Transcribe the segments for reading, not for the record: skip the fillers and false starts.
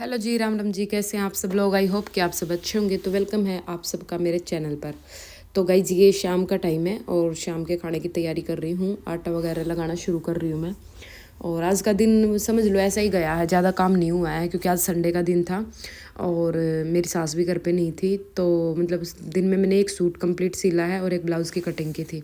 Hello जी, राम राम जी। कैसे हैं आप सब लोग? आई होप कि आप सब अच्छे होंगे। तो वेलकम है आप सबका मेरे चैनल पर। तो गाइज ये शाम का टाइम है और शाम के खाने की तैयारी कर रही हूँ। आटा वगैरह लगाना शुरू कर रही हूँ मैं। और आज का दिन समझ लो ऐसा ही गया है, ज़्यादा काम नहीं हुआ है क्योंकि आज संडे का दिन था और मेरी सास भी घर पे नहीं थी। तो मतलब उस दिन में मैंने एक सूट कंप्लीट सिला है और एक ब्लाउज़ की कटिंग की थी।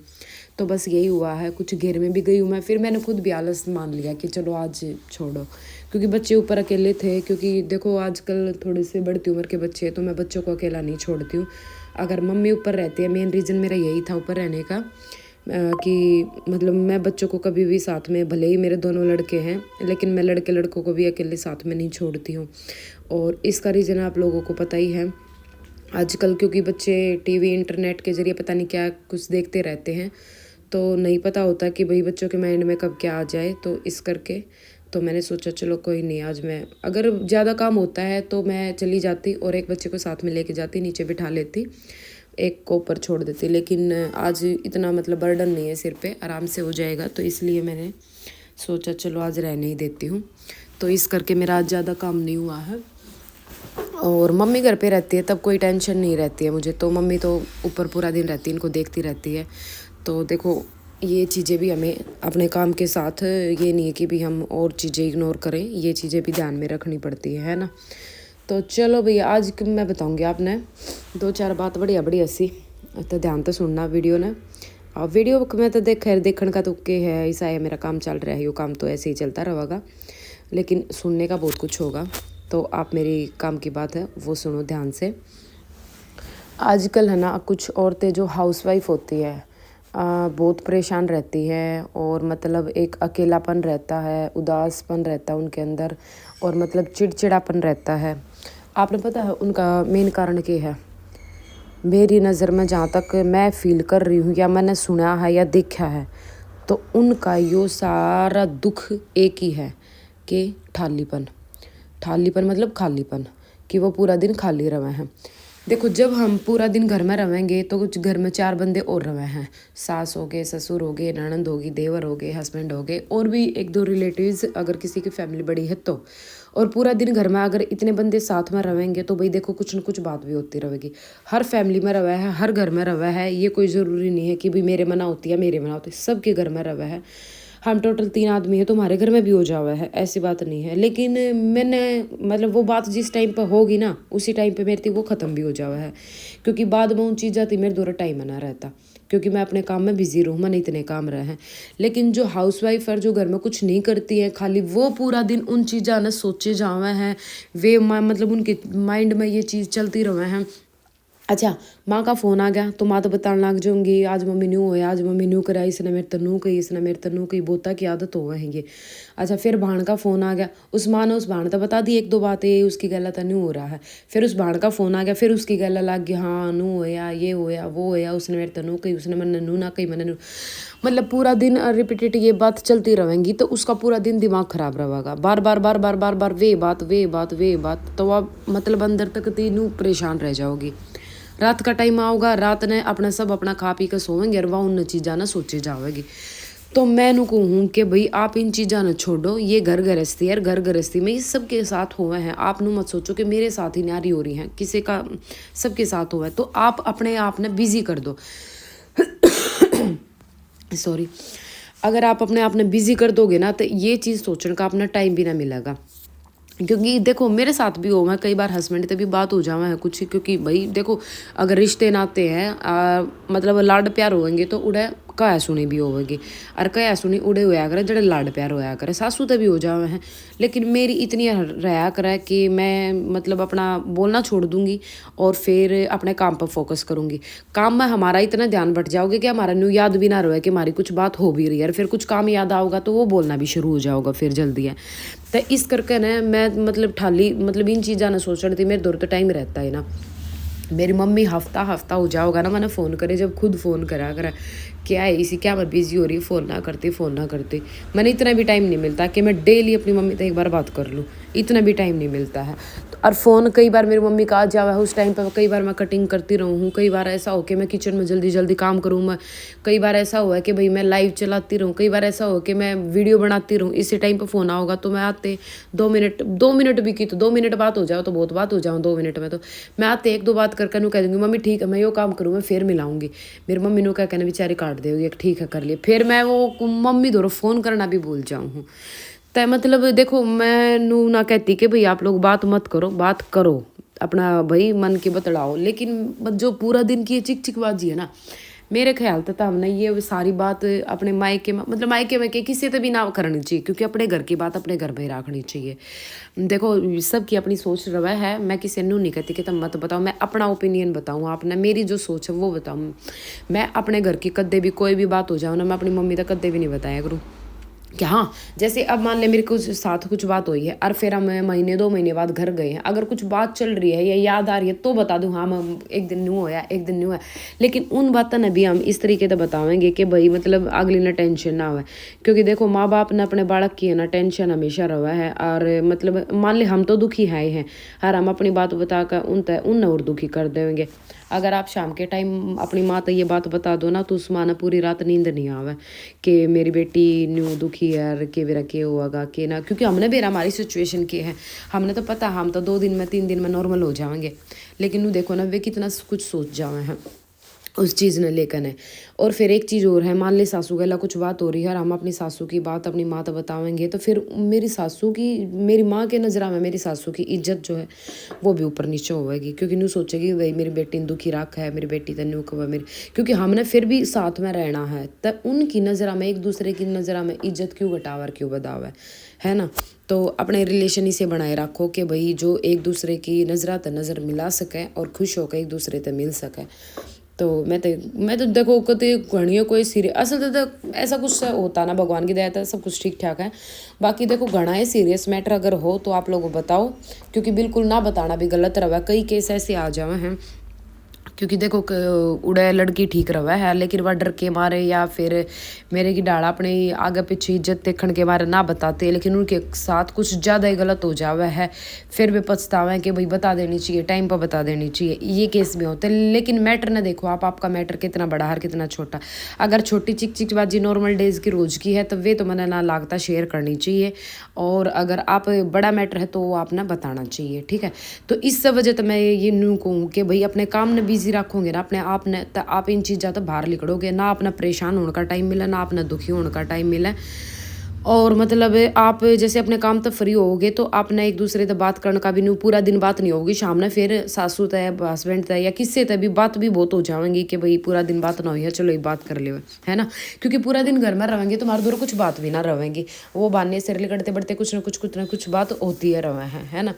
तो बस यही हुआ है। कुछ घेर में भी गई हूँ मैं, फिर मैंने खुद भी आलस मान लिया कि चलो आज छोड़ो, क्योंकि बच्चे ऊपर अकेले थे। क्योंकि देखो आजकल थोड़े से बढ़ती उम्र के बच्चे हैं तो मैं बच्चों को अकेला नहीं छोड़ती हूँ। अगर मम्मी ऊपर रहती है, मेन रीज़न मेरा यही था ऊपर रहने का, कि मतलब मैं बच्चों को कभी भी साथ में, भले ही मेरे दोनों लड़के हैं लेकिन मैं लड़कों को भी अकेले साथ में नहीं छोड़ती हूँ। और इसका रीज़न आप लोगों को पता ही है आजकल, क्योंकि बच्चे टीवी इंटरनेट के ज़रिए पता नहीं क्या कुछ देखते रहते हैं, तो नहीं पता होता कि भाई बच्चों के माइंड में कब क्या आ जाए। तो इस करके तो मैंने सोचा चलो कोई नहीं, आज मैं अगर ज़्यादा काम होता है तो मैं चली जाती और एक बच्चे को साथ में लेके जाती, नीचे बिठा लेती, एक को ऊपर छोड़ देती। लेकिन आज इतना मतलब बर्डन नहीं है सिर पे, आराम से हो जाएगा। तो इसलिए मैंने सोचा चलो आज रहने ही देती हूँ। तो इस करके मेरा आज ज़्यादा काम नहीं हुआ है। और मम्मी घर पे रहती है तब कोई टेंशन नहीं रहती है मुझे। तो मम्मी तो ऊपर पूरा दिन रहती है, इनको देखती रहती है। तो देखो ये चीज़ें भी हमें अपने काम के साथ, ये नहीं है कि भी हम और चीज़ें इग्नोर करें, ये चीज़ें भी ध्यान में रखनी पड़ती है ना। तो चलो भैया, आज मैं बताऊंगी आपने दो चार बात बढ़िया बढ़िया सी, तो ध्यान तो सुनना वीडियो ने। और वीडियो में तो देखने का तो के है, ऐसा है मेरा काम चल रहा है, ये काम तो ऐसे ही चलता रहेगा, लेकिन सुनने का बहुत कुछ होगा। तो आप मेरी काम की बात है वो सुनो ध्यान से। आजकल है ना कुछ औरतें जो हाउसवाइफ होती है बहुत परेशान रहती है, और मतलब एक अकेलापन रहता है, उदासपन रहता है उनके अंदर, और मतलब चिड़चिड़ापन रहता है। आपने पता है उनका मेन कारण क्या है? मेरी नज़र में जहाँ तक मैं फील कर रही हूँ या मैंने सुना है या देखा है, तो उनका यो सारा दुख एक ही है कि ठालीपन। ठालीपन मतलब खालीपन, कि वो पूरा दिन खाली रहे हैं। देखो जब हम पूरा दिन घर में रहेंगे तो कुछ घर में चार बंदे और रहे हैं, सास हो गए, ससुर हो गए, ननंद होगी, देवर हो गए, हस्बैंड हो गए, और भी एक दो रिलेटिव्स अगर किसी की फैमिली बड़ी है तो। और पूरा दिन घर में अगर इतने बंदे साथ में रहेंगे तो भाई देखो कुछ न कुछ बात भी होती रहेगी। हर फैमिली में रहा है, हर घर में रहा है, ये कोई ज़रूरी नहीं है कि भाई मेरे मना होती है मेरे मना होती है, सबके घर में रहा है। हम टोटल 3 आदमी है तो हमारे घर में भी हो जावा है, ऐसी बात नहीं है। लेकिन मैंने मतलब वो बात जिस टाइम पर होगी ना उसी टाइम पे मेरी थी वो ख़त्म भी हो जावा है, क्योंकि बाद में उन चीज़ें थी मेरे द्वारा टाइम ना रहता, क्योंकि मैं अपने काम में बिजी रहूँ, मैंने इतने काम रहे हैं। लेकिन जो हाउसवाइफ है जो घर में कुछ नहीं करती है, खाली वो पूरा दिन उन चीज़ा ने सोचे जावे हैं, वे मतलब उनके माइंड में ये चीज़ चलती रहे हैं। अच्छा, माँ का फ़ोन आ गया तो माँ तो बताने लग जाऊँगी आज मम्मी न्यू होया, आज मम्मी न्यू करा, इसने मेरे तन्नू कही, इसने मेरे तन्नू कही, बोता की आदत हो है ये। अच्छा, फिर भाण का फ़ोन आ गया, उस माँ ने उस भाण तो बता दी एक दो बातें, उसकी गला तो न्यू हो रहा है। फिर उस भाण का फ़ोन आ गया, फिर उसकी गला लग गया, हाँ नू होया, ये होया, वो होया, उसने मेरे तन्नू कही, उसने मैंने नू ना कही, मैंने नू। मतलब पूरा दिन रिपीटेड ये बात चलती रहेंगी तो उसका पूरा दिन दिमाग ख़राब रहेगा। बार बार बार बार बार बार वे बात वे बात वे बात, तो आप मतलब अंदर तक तीनों परेशान रह जाओगी। रात का टाइम आओगा, रात ने अपना सब अपना खा पी कर सोएंगे और वह उन चीज़ा ना सोचे जाओगी। तो मैं नु कहूँ कि भाई आप इन चीज़ा न छोड़ो, ये घर गृहस्थी है, घर गृहस्थी में ये सबके साथ हुए हैं। आप नु मत सोचो कि मेरे साथ ही नारी हो रही हैं, किसी का सबके साथ हुआ है। तो आप अपने आप ने बिजी कर दो सॉरी, अगर आप अपने आप ने बिजी कर दोगे ना तो ये चीज़ सोचने का अपना टाइम भी ना मिलेगा। क्योंकि देखो मेरे साथ भी हो, मैं कई बार हस्बैंड से भी बात हो जावा है कुछ, क्योंकि भाई देखो अगर रिश्ते नाते हैं मतलब लाड प्यार होएंगे तो उड़े कया सुनी भी होगी, और कया सुनी उड़े होया करे जड़े लाड प्यार होया करे, सासू तो भी हो जावे हैं। लेकिन मेरी इतनी रहा करे कि मैं मतलब अपना बोलना छोड़ दूंगी और फिर अपने काम पर फोकस करूंगी। काम में हमारा इतना ध्यान बट जाओगे कि हमारा न्यू याद भी ना रहे कि हमारी कुछ बात हो भी रही है, और फिर कुछ काम याद आओगा तो वो बोलना भी शुरू हो जाओगा फिर जल्दी है। तो इस करके ना मैं मतलब ठाली मतलब इन चीज़ा ना सोच रही थी, मेरे दूर तो टाइम रहता है ना। मेरी मम्मी हफ्ता हफ्ता हो जाओगा ना मैंने फ़ोन करे, जब खुद फ़ोन करा क्या है इसी, क्या मैं बिज़ी हो रही, फ़ोन ना करती। मैंने इतना भी टाइम नहीं मिलता कि मैं डेली अपनी मम्मी से एक बार बात कर लूँ, इतना भी टाइम नहीं मिलता है। और फ़ोन कई बार मेरी मम्मी का आ जावा है उस टाइम पर, कई बार मैं कटिंग करती रहूँ हूँ, कई बार ऐसा हो कि मैं किचन में जल्दी जल्दी काम करूँ मैं, कई बार ऐसा हुआ है कि भाई मैं लाइव चलाती रहूँ, कई बार ऐसा हो कि मैं वीडियो बनाती रहूँ, इसी टाइम पर फ़ोन आओगा तो मैं आते 2 मिनट भी की तो 2 मिनट बात हो जाओ तो बहुत बात हो जाऊँ 2 मिनट में, तो मैं आते 1-2 बात करके नू कह दूँगी मम्मी ठीक है मैं यो काम करूँ मैं फिर मिलाऊंगी। मेरी मम्मी नू कह कहना बेचारी काट देगी ठीक है कर लिए, फिर मैं वो मम्मी दोनों फ़ोन करना भी भूल जाऊँ हूँ। तो मतलब देखो मैं नू ना कहती कि भाई आप लोग बात मत करो, बात करो अपना भाई मन की बतलाओ, लेकिन जो पूरा दिन की चिक चिकबाजी है ना, मेरे ख्याल तक हमने ये सारी बात अपने मायके में मतलब मायके में के किसी से भी ना करनी चाहिए, क्योंकि अपने घर की बात अपने घर में ही रखनी चाहिए। देखो सबकी अपनी सोच रवा है, मैं किसी नू नहीं कहती कि तुम मत बताओ, मैं अपना ओपिनियन बताऊँ आपने, मेरी जो सोच है वो बताऊँ। मैं अपने घर की कदे भी कोई भी बात हो जाओ ना, मैं अपनी मम्मी तक कदे भी नहीं बताया करूँ कि हाँ जैसे अब मान ले मेरे कुछ साथ कुछ बात हुई है और फिर हम महीने 2 महीने बाद घर गए हैं, अगर कुछ बात चल रही है या याद आ रही है तो बता दूँ हाँ हम एक दिन न्यू होया एक दिन न्यू है, लेकिन उन बातों ने भी हम इस तरीके से बतावेंगे कि भाई मतलब अगली ना टेंशन ना हो। क्योंकि देखो माँ बाप ने अपने बालक की है ना टेंशन हमेशा रहा है, और मतलब मान ले हम तो दुखी है ही हैं और हम अपनी बात बताकर उन और दुखी कर देंगे। अगर आप शाम के टाइम अपनी माँ तो ये बात बता दो ना तो उस माँ ने पूरी रात नींद नहीं आवे कि मेरी बेटी न्यू दुखी है कि मेरा के होगा कि ना, क्योंकि हमने भी हमारी सिचुएशन की है, हमने तो पता हम तो 2 दिन में 3 दिन में नॉर्मल हो जाएंगे, लेकिन वो देखो ना वे कितना कुछ सोच जावे हैं उस चीज़ ने लेकर है। और फिर एक चीज़ और है, मान ले सासू गला कुछ बात हो रही है और हम अपनी सासू की बात अपनी माँ तक बतावेंगे तो फिर मेरी सासू की मेरी माँ के नज़र में मेरी सासू की इज्जत जो है वो भी ऊपर नीचे होएगी, क्योंकि न्यू सोचेगी भाई मेरी बेटी ने दुखी रखा है, मेरी बेटी तो न्यू कब मेरी, क्योंकि हमने फिर भी साथ में रहना है तब उनकी नज़र में एक दूसरे की नज़र में इज्जत क्यों घटावर क्यों बदाव है ना। तो अपने रिलेशन इसे बनाए रखो कि भाई जो एक दूसरे की नज़र तक नज़र मिला सके और खुश होकर एक दूसरे तक मिल सके। तो मैं तो देखो कभी घड़ियों कोई सीरियस असल तो ऐसा कुछ होता ना, भगवान की दया था सब कुछ ठीक ठाक है। बाकी देखो घना है सीरियस मैटर अगर हो तो आप लोगों को बताओ, क्योंकि बिल्कुल ना बताना भी गलत रहा, कई केस ऐसे आ जावे हैं। क्योंकि देखो उड़े लड़की ठीक रहा है लेकिन वह डर के मारे या फिर मेरे की डाला अपने आगे पीछे इज्जत देखने के मारे ना बताते, लेकिन उनके साथ कुछ ज़्यादा ही गलत हो जावा है फिर भी पछतावा है कि भाई बता देनी चाहिए टाइम पर बता देनी चाहिए, ये केस भी होते हैं। लेकिन मैटर ना देखो आप आपका मैटर कितना बड़ा है कितना छोटा, अगर छोटी चिक चिकबाजी नॉर्मल डेज की रोज़ की है तो वे तो मैंने ना लागता शेयर करनी चाहिए, और अगर आप बड़ा मैटर है तो वो आप ना बताना चाहिए, ठीक है। तो इस सब वजह तो मैं ये न्यू कहूँ कि भाई अपने काम में बिजी रखोगे ना अपने आप ने तो आप इन चीज़ों तो बाहर निकलोगे ना, अपना परेशान होने का टाइम मिला ना अपना दुखी होने का टाइम मिला। और मतलब आप जैसे अपने काम तक फ्री होगे तो आपने एक दूसरे से बात करने का भी नहीं, पूरा दिन बात नहीं होगी, शाम ने फिर सासू तय हस्बैंड तय या किससे तय भी बात भी बहुत हो जाएंगी कि भाई पूरा दिन बात ना हुई है चलो एक बात कर ले, है ना। क्योंकि पूरा दिन घर में रहेंगे तो हमारे दूर कुछ बात भी ना रहेंगी, वो बाने सिर लिकड़ते बढ़ते कुछ ना कुछ बात होती है रहे हैं, है ना।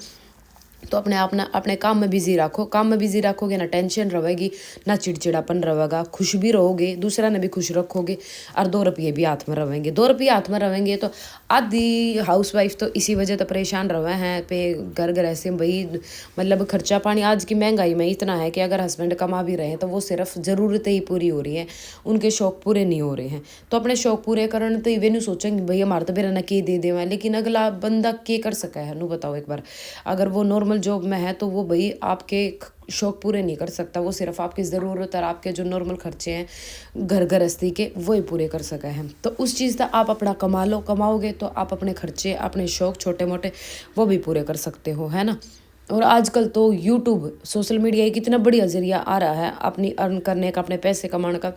तो अपने आप ना अपने काम में बिजी रखो, काम में बिजी रखोगे ना टेंशन रहेगी ना चिड़चिड़ापन रहेगा, खुश भी रहोगे दूसरा ने भी खुश रखोगे, और 2 रुपये भी हाथ में रहेंगे, 2 रुपये हाथ में रहेंगे। तो आधी हाउस वाइफ तो इसी वजह तो परेशान रहे हैं पे घर घर ऐसे भाई मतलब खर्चा पानी आज की महंगाई में इतना है कि अगर हस्बैंड कमा भी रहे हैं तो वो सिर्फ ज़रूरतें ही पूरी हो रही हैं, उनके शौक पूरे नहीं हो रहे हैं। तो अपने शौक पूरे करने तो वे नहीं सोचेंगे भाई हमारे तो बेरा ना के दे देवा, लेकिन अगला बंदा के कर सका है नू बताओ एक बार, अगर वो नॉर्मल जॉब में है तो वो भाई आपके शौक पूरे नहीं कर सकता, वो सिर्फ आपकी ज़रूरत और आपके जो नॉर्मल खर्चे हैं घर गृहस्थी के वो ही पूरे कर सका है। तो उस चीज़ का आप अपना कमाओगे तो आप अपने खर्चे अपने शौक छोटे मोटे वो भी पूरे कर सकते हो, है ना। और आजकल तो यूट्यूब सोशल मीडिया एक इतना बढ़िया जरिया आ रहा है अपनी अर्न करने का अपने पैसे कमाने का,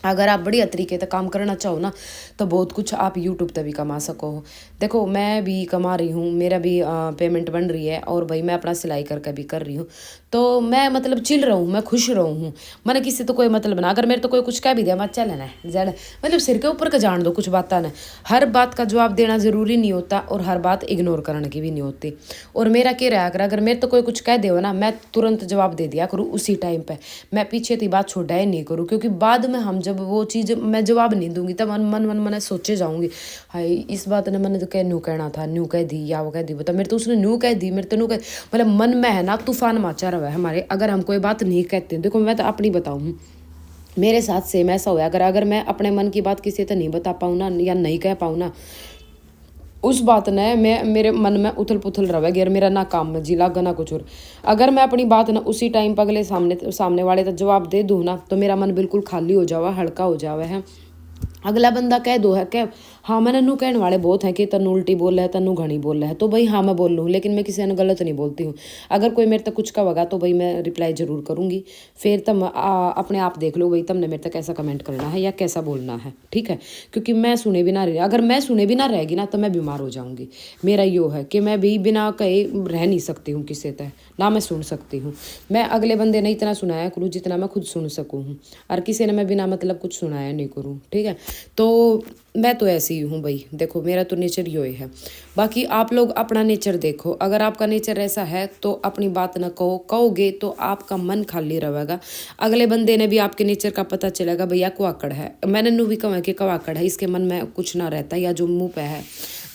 अगर आप बढ़िया तरीके से काम करना चाहो ना तो बहुत कुछ आप यूट्यूब पे भी कमा सको हो। देखो मैं भी कमा रही हूँ, मेरा भी पेमेंट बन रही है और भाई मैं अपना सिलाई करके भी कर रही हूँ, तो मैं मतलब चिल रहा हूँ, मैं खुश रहूँ हूँ, मैंने किसी तो कोई मतलब ना, अगर मेरे तो कोई कुछ कह भी दिया मैं चल ना जड़ मतलब सिर के ऊपर का जान दो कुछ बात ना, हर बात का जवाब देना ज़रूरी नहीं होता और हर बात इग्नोर करने की भी नहीं होती। और मेरा क्या रहा अगर मेरे तो कोई कुछ कह दे ना मैं तुरंत जवाब दे दिया करूँ उसी टाइम पर, मैं पीछे की बात छोड़ा ही नहीं करूँ, क्योंकि बाद में हम जब वो चीज़ मैं जवाब नहीं दूंगी तब मन सोचे जाऊंगी हाय इस बात ने मैंने तो कह न्यू कहना था न्यू कह दी या वो कह दी बता मेरे तो उसने न्यू कह दी मेरे तो न्यू कह, मतलब मन में है ना तूफान मचा रहा है हमारे, अगर हम कोई बात नहीं कहते। देखो मैं तो अपनी बताऊँ मेरे साथ सेम ऐसा हुआ, अगर मैं अपने मन की बात किसी से नहीं बता पाऊँ ना या नहीं कह पाऊँ ना उस बात ने मैं मेरे मन में उथल पुथल रह गया, मेरा ना काम में जी लागा ना कुछ और। अगर मैं अपनी बात ना उसी टाइम पर अगले सामने वाले तक जवाब दे दूँ ना, तो मेरा मन बिल्कुल खाली हो जावा, हल्का हो जावा है। अगला बंदा कह दो है क्या, हाँ मैंने नू कहने वाले बहुत हैं कि तनु उल्टी बोल रहा है, तनु घनी बोल रहा है, तो भाई हाँ मैं बोल लूँ, लेकिन मैं किसी ने गलत नहीं बोलती हूँ। अगर कोई मेरे तक कुछ कहेगा तो भाई मैं रिप्लाई ज़रूर करूँगी। फिर तुम अपने आप देख लो भाई तुमने मेरे तक कैसा कमेंट करना है या कैसा बोलना है, ठीक है। क्योंकि मैं सुने बिना रह, अगर मैं सुने बिना रहेगी ना तो मैं बीमार हो जाऊँगी। मेरा यो है कि मैं भी बिना कहे रह नहीं सकती हूँ किसी तय, ना मैं सुन सकती हूँ। मैं अगले बंदे ने इतना सुनाया करूँ जितना मैं खुद सुन सकूँ हूँ, और किसी ने मैं बिना मतलब कुछ सुनाया नहीं करूँ, ठीक है। तो मैं तो ऐसी ही हूँ भाई, देखो मेरा तो नेचर यो है। बाकी आप लोग अपना नेचर देखो, अगर आपका नेचर ऐसा है तो अपनी बात ना कहोगे तो आपका मन खाली रहेगा। अगले बंदे ने भी आपके नेचर का पता चलेगा भैया कवाकड़ है, मैंने नू भी कहा कि कवाकड़ है, इसके मन में कुछ ना रहता, या जो मुँह पे है,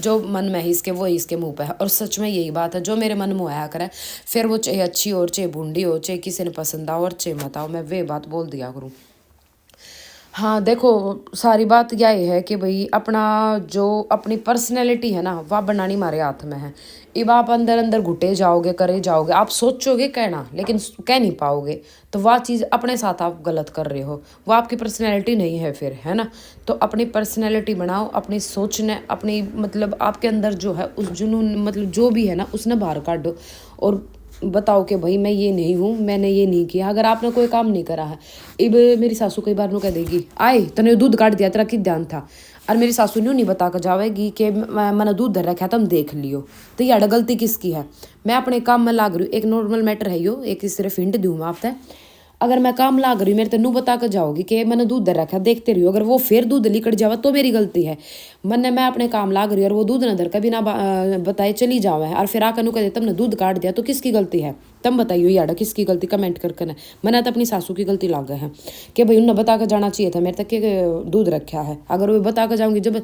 जो मन में है इसके वो इसके मुंह पे है। और सच में यही बात है, जो मेरे मन में आया करे, फिर वो चाहे अच्छी हो चाहे बूढ़ी हो, चाहे किसी ने पसंद आओ और चाहे मत आओ, मैं वे बात बोल दिया करूँ। हाँ देखो, सारी बात यह है कि भाई अपना जो अपनी पर्सनैलिटी है ना वह बनानी हमारे हाथ में है। अब आप अंदर अंदर घुटे जाओगे, करे जाओगे, आप सोचोगे कहना लेकिन कह नहीं पाओगे, तो वह चीज़ अपने साथ आप गलत कर रहे हो, वो आपकी पर्सनैलिटी नहीं है फिर, है ना। तो अपनी पर्सनैलिटी बनाओ, अपनी सोचने, अपनी मतलब आपके अंदर जो है उस जुनून मतलब जो भी है ना उसने बाहर काटो, और बताओ कि भाई मैं ये नहीं हूँ, मैंने ये नहीं किया। अगर आपने कोई काम नहीं करा है, अब मेरी सासू कई बार नु कह देगी आए तने दूध काट दिया, तेरा किस ध्यान था, और मेरी सासू ने नहीं बता कर जावेगी कि मैंने दूध धर रखा तुम देख लियो, तो यार गलती किसकी है। मैं अपने काम में लाग रही हूँ, एक नॉर्मल मैटर है यो, एक सिर्फ हिंट दूँ मैं आपसे। अगर मैं काम लाग रही हूँ, मेरे तेनू बता कर जाओगी कि मैंने दूध धर रखा देखते रहियो, अगर वो फिर दूध लिकड़ जावा तो मेरी गलती है। मैं अपने काम लाग रही हूँ और वो दूध न धर कर बिना बताए चली जावे और फिर आकर नु कह दे तुमने दूध काट दिया, तो किसकी गलती है। तुम बताइयो यार किसकी गलती, कमेंट करके ना। मैंने तो अपनी सासू की गलती लाग है कि भाई उन्हें बता कर जाना चाहिए था मेरे तक कि दूध रखा है। अगर वो बता कर जाऊँगी, जब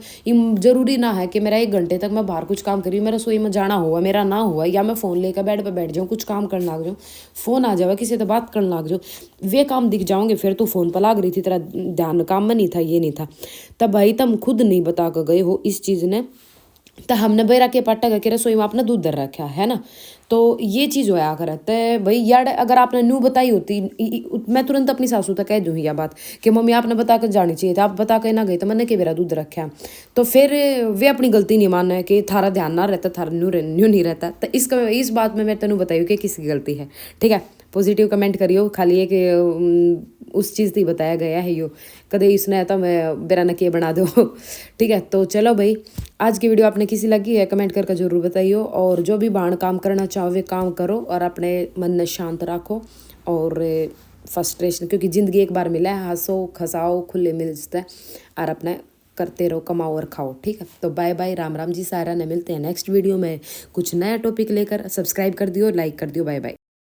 जरूरी ना है कि मेरा 1 घंटे तक मैं बाहर कुछ काम करी, मेरा रसोई में जाना हुआ मेरा ना हुआ, या मैं फ़ोन लेकर बेड पर बैठ जाऊँ कुछ काम करने लग जाऊँ, फ़ोन आ जाए किसी से बात करने लग जाऊँ, वे काम दिख जाओगे, फिर तो फ़ोन पर लाग रही थी, तेरा ध्यान काम में नहीं था, ये नहीं था। तब भाई तुम खुद नहीं बता कर गए हो इस चीज़ ने, तो हमने बेरा के पट्टा के रसोई में आपने दूध धर रखा है ना। तो ये चीज़ होया करता है भाई यार, अगर आपने न्यू बताई होती मैं तुरंत अपनी सासू तक कह दूँ यह बात कि मम्मी आपने बता कर जानी चाहिए था, आप बता कर ना गए तो मैंने के बेरा दूध रखा। तो फिर वे अपनी गलती नहीं मानना है कि थारा ध्यान ना रहता, थारा न्यू नहीं रहता। तो इस बात में मैं तेनू बताइयो कि किसकी गलती है, ठीक है। पॉजिटिव कमेंट करियो, खाली है कि उस चीज़ ही बताया गया है यो, कदे इसने तो मैं बेरा न के बना दो ठीक है। तो चलो भाई, आज की वीडियो आपने किसी लगी है कमेंट करके जरूर बताइयो, और जो भी बाण काम करना चाहो वे काम करो और अपने मन में शांत रखो, और फ्रस्ट्रेशन, क्योंकि ज़िंदगी एक बार मिला है, हंसो खसाओ खुले मिलता है, और अपने करते रहो, कमाओ और खाओ, ठीक है। तो बाय बाय, राम राम जी सारा, ने मिलते हैं नेक्स्ट वीडियो में कुछ नया टॉपिक लेकर। सब्सक्राइब कर दियो, लाइक कर दियो, बाय बाय।